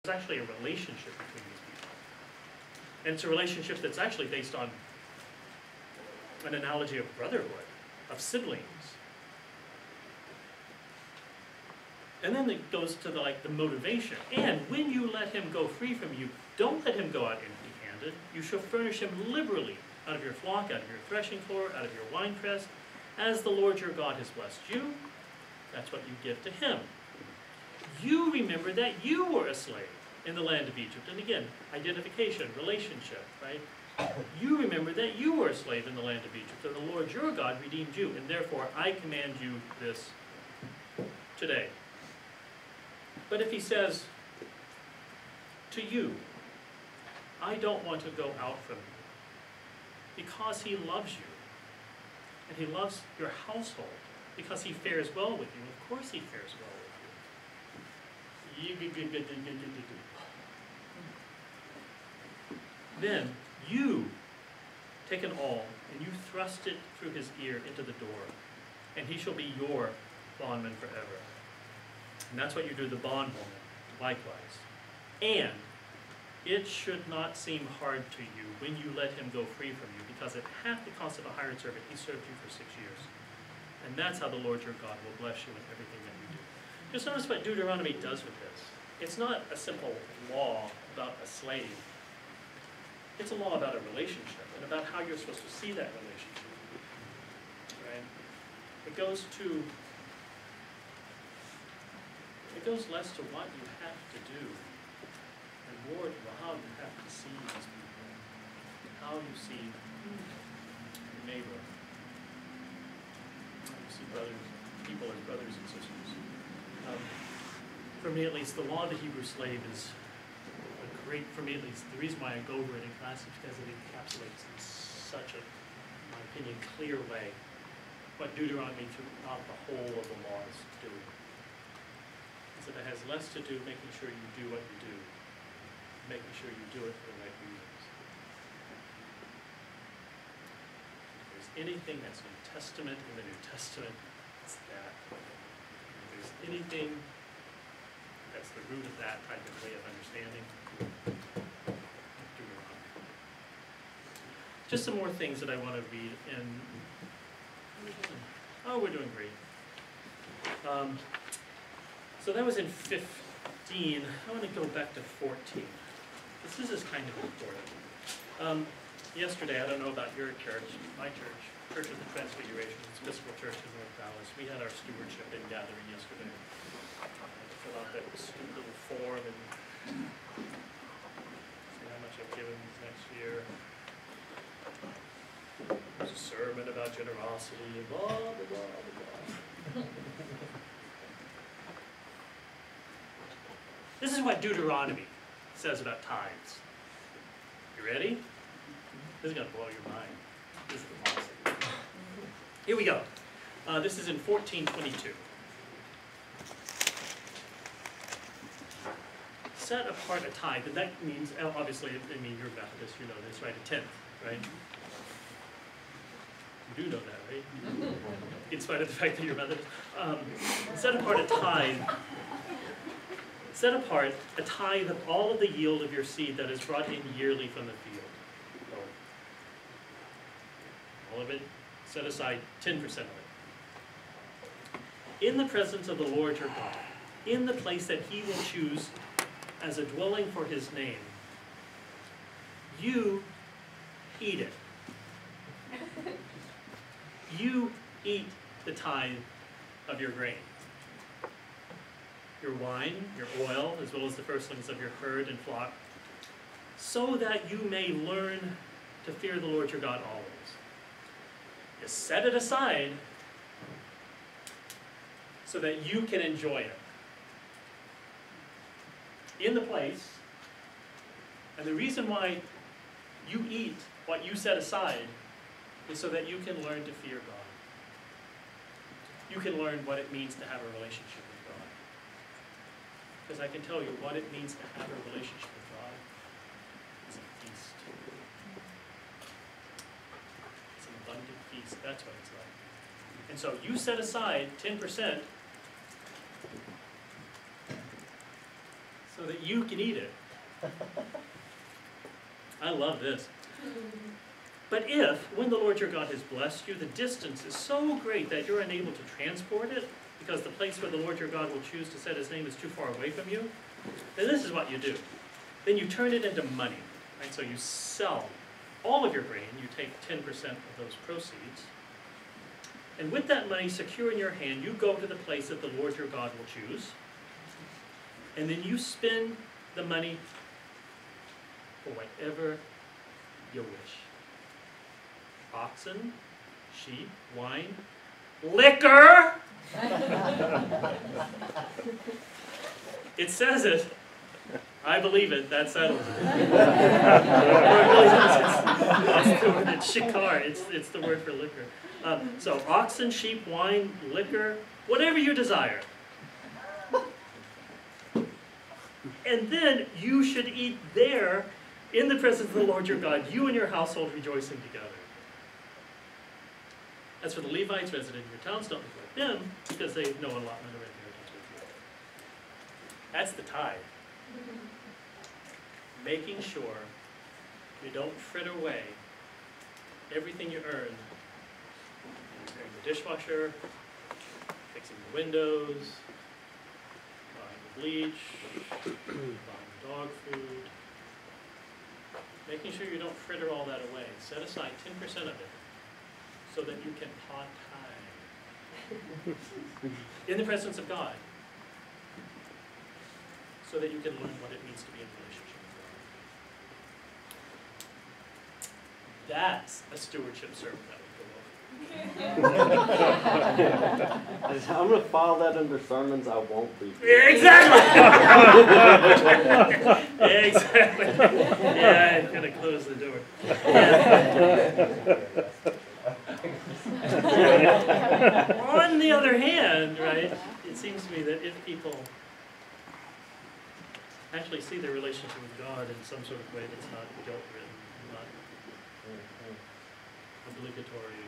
actually a relationship between these people. And it's a relationship that's actually based on an analogy of brotherhood, of siblings. And then it goes to the motivation. And when you let him go free from you, don't let him go out empty-handed. You shall furnish him liberally out of your flock, out of your threshing floor, out of your winepress, as the Lord your God has blessed you. That's what you give to him. You remember that you were a slave in the land of Egypt. And again, identification, relationship, right? You remember that you were a slave in the land of Egypt, and the Lord your God redeemed you, and therefore I command you this today. But if he says to you, I don't want to go out from you, because he loves you, and he loves your household, because he fares well with you, of course he fares well with you. Then you take an awl, and you thrust it through his ear into the door, and he shall be your bondman forever. And that's what you do to the bondwoman, likewise. And it should not seem hard to you when you let him go free from you, because at half the cost of a hired servant, he served you for 6 years. And that's how the Lord your God will bless you in everything that you do. Just notice what Deuteronomy does with this. It's not a simple law about a slave. It's a law about a relationship and about how you're supposed to see that relationship. Right? It goes less to what you have to do and more to how you have to see these people, how you see your neighbor, how you see people as brothers and sisters. For me at least, the law of the Hebrew slave is for me at least, the reason why I go over it in class is because it encapsulates in such a, in my opinion, clear way what Deuteronomy throughout the whole of the laws do. Is that it has less to do making sure you do what you do, making sure you do it for the right reasons. If there's anything that's New Testament in the New Testament, it's that. If there's anything that's the root of that type of way of understanding, just some more things that I want to read. And oh, we're doing great. So that was in 15. I want to go back to 14. This is kind of important. Yesterday, I don't know about your church, my church, Church of the Transfiguration, Episcopal Church in North Dallas. We had our stewardship in gathering yesterday. Fill out that stupid little form and see how much I've given next year. There's a sermon about generosity and blah, blah, blah, blah, blah. This is what Deuteronomy says about tithes. You ready? This is going to blow your mind. This is awesome. Here we go. This is in 14:22. Set apart a tithe, and that means, obviously, I mean, you're Methodist, you know this, right? A tenth, right? You do know that, right? In spite of the fact that you're Methodist. Set apart a tithe. Set apart a tithe of all of the yield of your seed that is brought in yearly from the field. All of it, set aside 10% of it. In the presence of the Lord your God, in the place that he will choose as a dwelling for his name, you eat it. You eat the tithe of your grain, your wine, your oil, as well as the firstlings of your herd and flock, so that you may learn to fear the Lord your God always. You set it aside so that you can enjoy it. In the place, and the reason why you eat what you set aside is so that you can learn to fear God. You can learn what it means to have a relationship with God. Because I can tell you what it means to have a relationship with God is a feast. It's an abundant feast. That's what it's like. And so you set aside 10% so that you can eat it. I love this. But if, when the Lord your God has blessed you, the distance is so great that you're unable to transport it, because the place where the Lord your God will choose to set his name is too far away from you, then this is what you do. Then you turn it into money. Right? So you sell all of your grain, you take 10% of those proceeds, and with that money secure in your hand, you go to the place that the Lord your God will choose, and then you spend the money for whatever you wish. Oxen, sheep, wine, liquor! It says it. I believe it. That settles it. It's the word, it's shikar. It's the word for liquor. So oxen, sheep, wine, liquor, whatever you desire. And then you should eat there in the presence of the Lord your God, you and your household rejoicing together. As for the Levites resident in your towns, don't neglect them, because they have no allotment or inheritance with you. That's the tithe. Making sure you don't fritter away everything you earn. Repairing the dishwasher, fixing the windows, buying the bleach, buying dog food. Making sure you don't fritter all that away. Set aside 10% of it so that you can pot tithe in the presence of God, so that you can learn what it means to be in relationship with God. That's a stewardship sermon that would go over. I'm going to file that under sermons I won't preach. Exactly! Exactly. Yeah, I'm going to close the door. On the other hand, right, it seems to me that if people actually see their relationship with God in some sort of way that's not guilt-ridden, not obligatory,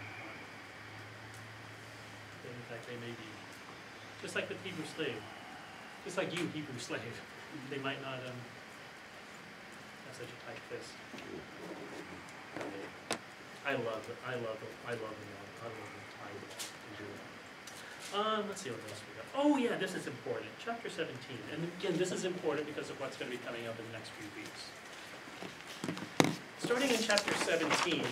in fact they may be, just like the Hebrew slave, just like you, Hebrew slave, they might not have such a tight fist. I love it. I love it. I love it. I love the tithe in Judah. Let's see what else we got. Oh yeah, this is important. Chapter 17. And again, this is important because of what's going to be coming up in the next few weeks. Starting in chapter 17,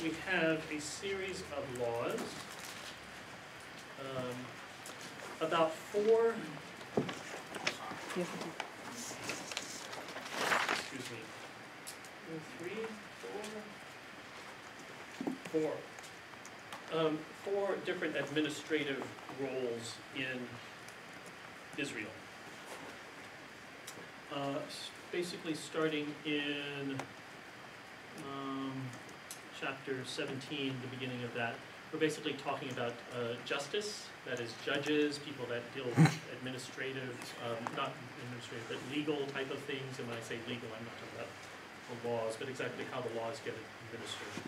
we have a series of laws about four different administrative roles in Israel. Basically starting in chapter 17, the beginning of that, we're basically talking about justice, that is judges, people that deal with administrative, not administrative, but legal type of things. And when I say legal, I'm not talking about the laws, but exactly how the laws get administered.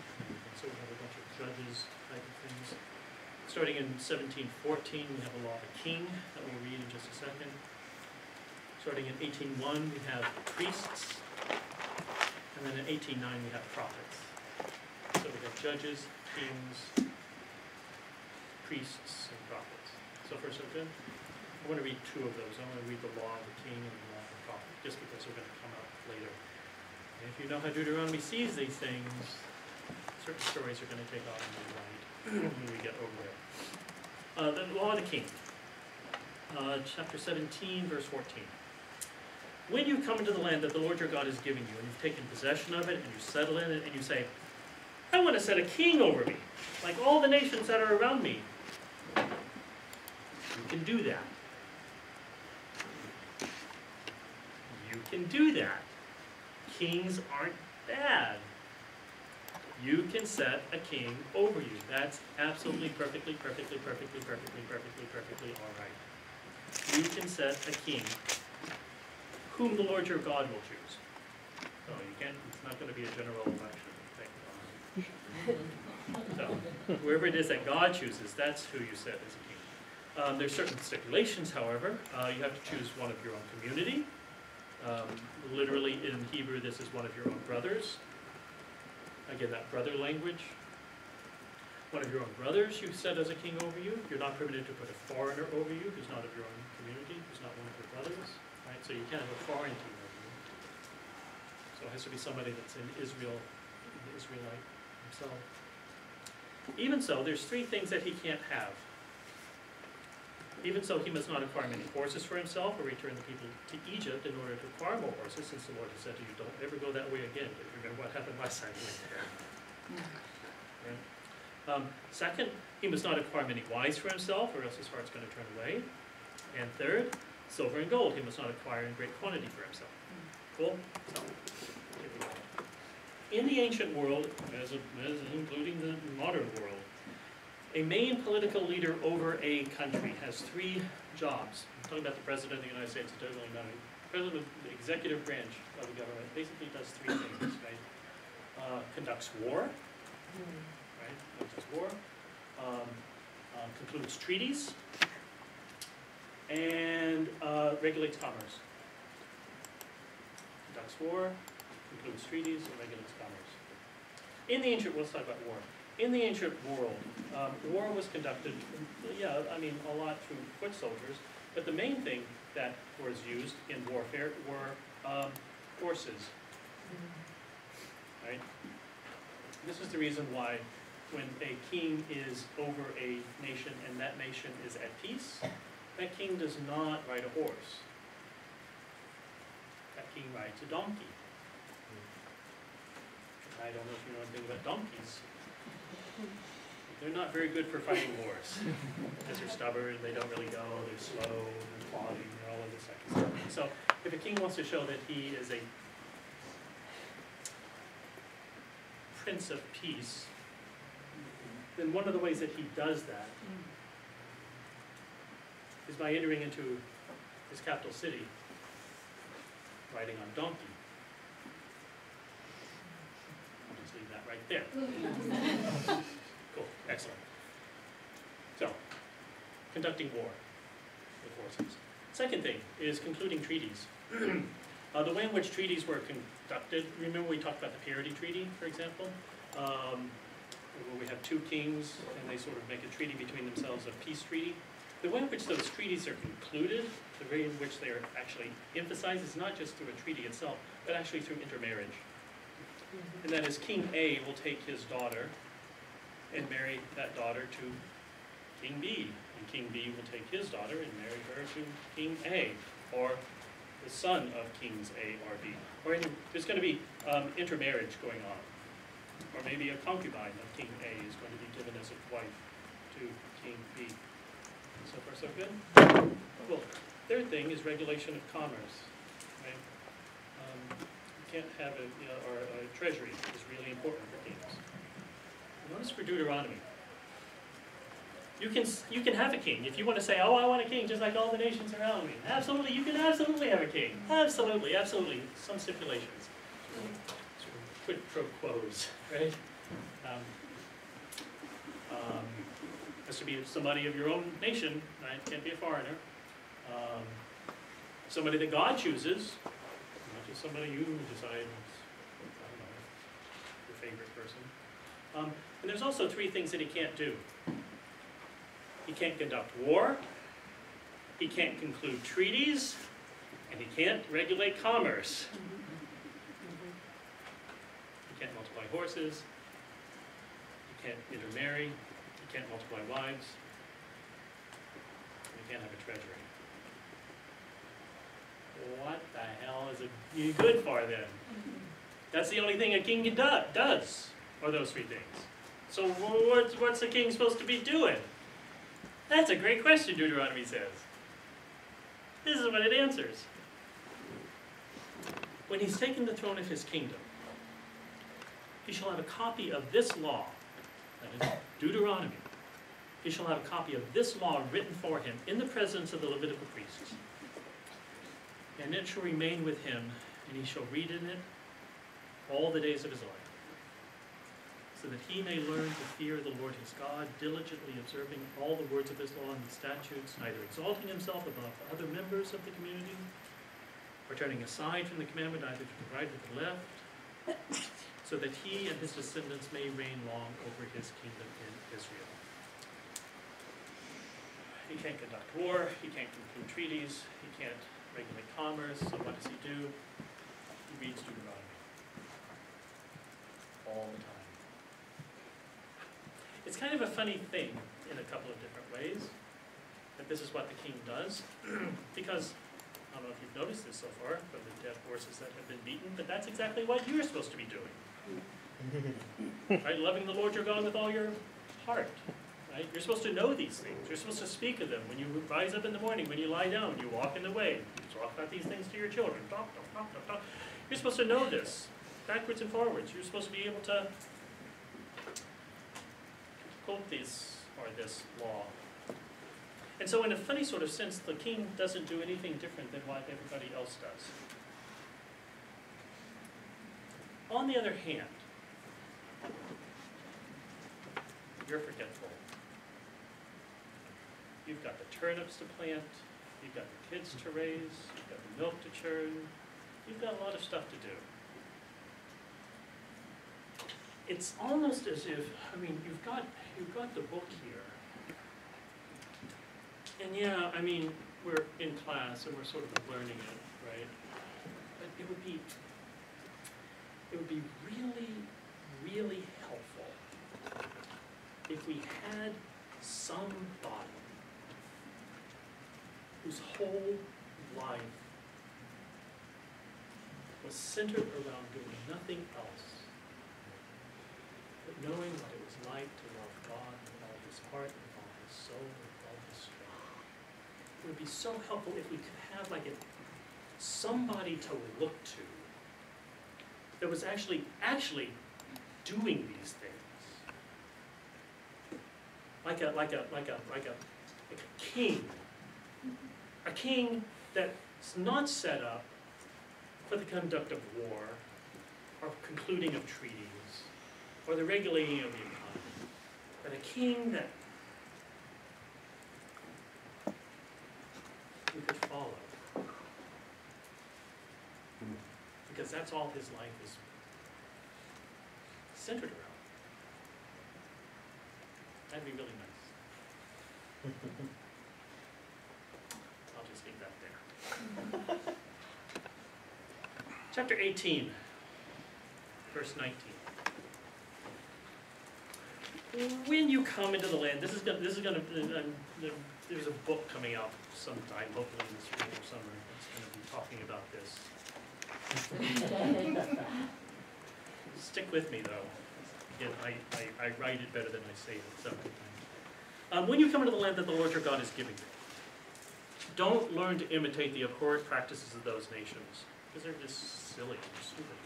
So we have a bunch of judges type of things. Starting in 1714, we have a law of a king that we'll read in just a second. Starting in 1801, we have priests. And then in 1809, we have prophets. So we have judges, kings, priests, and prophets. So far, so good? I want to read two of those. I want to read the law of the king and the law of the prophet, just because they're going to come up later. And if you know how Deuteronomy sees these things, certain stories are going to take off in the right when we get over there. The law of the king. Chapter 17, verse 14. When you come into the land that the Lord your God is giving you, and you've taken possession of it, and you settle in it, and you say, I want to set a king over me, like all the nations that are around me. You can do that. You can do that. Kings aren't bad. You can set a king over you. That's absolutely perfectly all right. You can set a king whom the Lord your God will choose. No, you can't, it's not going to be a general election. So, whoever it is that God chooses, that's who you set as a king. There's certain stipulations, however. You have to choose one of your own community. Literally in Hebrew, this is one of your own brothers. Again, that brother language. One of your own brothers you set as a king over you. You're not permitted to put a foreigner over you who's not of your own community, who's not one of your brothers. Right? So you can't have a foreign king over you. So it has to be somebody that's in Israel, the Israelite himself. Even so, there's three things that he can't have. Even so, he must not acquire many horses for himself or return the people to Egypt in order to acquire more horses, since the Lord has said to you, don't ever go that way again. But remember what happened last time you went there. Right? Second, he must not acquire many wives for himself, or else his heart's going to turn away. And third, silver and gold he must not acquire in great quantity for himself. Cool? So, here we go. In the ancient world, as including the modern world, a main political leader over a country has three jobs. I'm talking about the President of the United States, it doesn't really matter. The President of the executive branch of the government basically does three things, right? Conducts war, right? Conducts war, concludes treaties, and regulates commerce. Conducts war, concludes treaties, and regulates commerce. In the ancient, let's talk about war. In the ancient world, war was conducted, yeah, I mean, a lot through foot soldiers, but the main thing that was used in warfare were horses, right? This is the reason why when a king is over a nation and that nation is at peace, that king does not ride a horse. That king rides a donkey. I don't know if you know anything about donkeys. They're not very good for fighting wars. Because they're stubborn, they don't really go, they're slow, they're plodding, and all of this kind of stuff. So if a king wants to show that he is a prince of peace, then one of the ways that he does that is by entering into his capital city riding on a donkey. I'll just leave that right there. Cool, excellent. So, conducting war with horses. Second thing is concluding treaties. The way in which treaties were conducted, remember we talked about the parity treaty, for example, where we have two kings and they sort of make a treaty between themselves, a peace treaty. The way in which those treaties are concluded, the way in which they are actually emphasized, is not just through a treaty itself, but actually through intermarriage. And that is, King A will take his daughter and marry that daughter to King B. And King B will take his daughter and marry her to King A, or the son of Kings A or B. Or there's going to be intermarriage going on. Or maybe a concubine of King A is going to be given as a wife to King B. So far, so good? Cool. Third thing is regulation of commerce. Right? You can't have a treasury is really important for kings. Notice for Deuteronomy. You can have a king. If you want to say, oh, I want a king just like all the nations around me. Absolutely, you can absolutely have a king. Absolutely, absolutely. Some stipulations. Sort of quid pro quos, right? Has to be somebody of your own nation, right? Can't be a foreigner. Somebody that God chooses, not just somebody you decide, I don't know, your favorite person. And there's also three things that he can't do. He can't conduct war, he can't conclude treaties, and he can't regulate commerce. He can't multiply horses, he can't intermarry, he can't multiply wives, and he can't have a treasury. What the hell is it good for then? That's the only thing a king does, are those three things. So what's the king supposed to be doing? That's a great question, Deuteronomy says. This is what it answers. When he's taken the throne of his kingdom, he shall have a copy of this law, that is Deuteronomy. He shall have a copy of this law written for him in the presence of the Levitical priests. And it shall remain with him, and he shall read in it all the days of his life, so that he may learn to fear the Lord his God, diligently observing all the words of his law and the statutes, neither exalting himself above other members of the community, or turning aside from the commandment either to the right or to the left, so that he and his descendants may reign long over his kingdom in Israel. He can't conduct war, he can't conclude treaties, he can't regulate commerce, so what does he do? He reads Deuteronomy all the time. It's kind of a funny thing in a couple of different ways, that this is what the king does, because, I don't know if you've noticed this so far, from the dead horses that have been beaten, but that's exactly what you're supposed to be doing. Right? Loving the Lord your God with all your heart. Right? You're supposed to know these things. You're supposed to speak of them when you rise up in the morning, when you lie down, you walk in the way. You talk about these things to your children. Talk, talk, talk, talk, talk. You're supposed to know this, backwards and forwards. You're supposed to be able to quote this law. And so in a funny sort of sense, the king doesn't do anything different than what everybody else does. On the other hand, you're forgetful. You've got the turnips to plant, you've got the kids to raise, you've got the milk to churn, you've got a lot of stuff to do. It's almost as if, I mean, you've got the book here. And yeah, I mean, we're in class and we're sort of learning it, right? But it would be really, really helpful if we had somebody whose whole life was centered around doing nothing else but knowing what it was like to love God with all his heart, with all his soul, with all his strength. It would be so helpful if we could have like somebody to look to that was actually doing these things. Like a king. A king that's not set up for the conduct of war, or concluding of treaties, or the regulating of the economy, but a king that we could follow. Because that's all his life is centered around. That'd be really nice. I'll just leave that there. Chapter 18, verse 19. When you come into the land, there's a book coming out sometime, hopefully in the spring or summer, that's going to be talking about this. Stick with me though. Again, I write it better than I say it several times. When you come into the land that the Lord your God is giving you, don't learn to imitate the abhorrent practices of those nations, because they're just silly and stupid,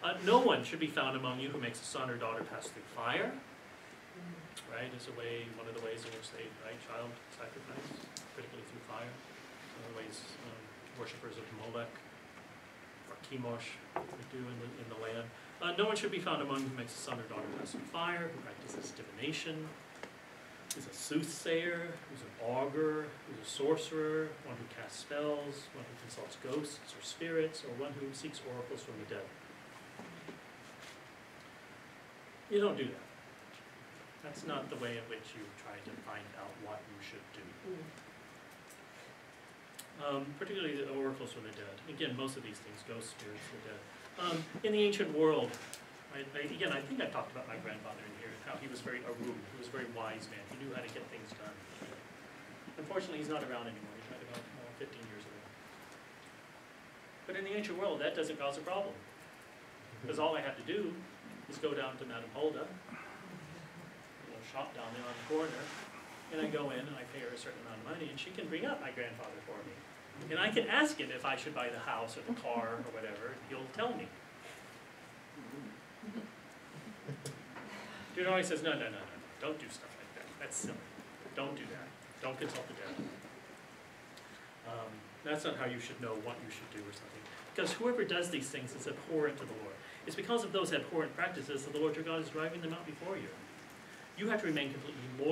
right? No one should be found among you who makes a son or daughter pass through fire. Right, is one of the ways in which they, child sacrifice, particularly through fire. One of the ways worshippers of Molech or Chemosh would do in the land. No one should be found among you who makes a son or daughter pass through fire, who practices divination, who's a soothsayer, who's an augur, who's a sorcerer, one who casts spells, one who consults ghosts or spirits, or one who seeks oracles from the dead. You don't do that. That's not the way in which you try to find out what you should do. Particularly the oracles from the dead. Again, most of these things, ghosts, spirits, the dead. In the ancient world, again, I think I talked about my grandfather in here, how he was very arug, he was a very wise man. He knew how to get things done. Unfortunately, he's not around anymore. He died about 15 years ago. But in the ancient world, that doesn't cause a problem. Because all I have to do is go down to Madame Hulda, shop down there on the corner, and I go in and I pay her a certain amount of money, and she can bring up my grandfather for me. And I can ask him if I should buy the house or the car or whatever, and he'll tell me. Deuteronomy says, no, don't do stuff like that. That's silly. Don't do that. Don't consult the dead. That's not how you should know what you should do or something. Because whoever does these things is abhorrent to the Lord. It's because of those abhorrent practices that the Lord your God is driving them out before you. You have to remain completely loyal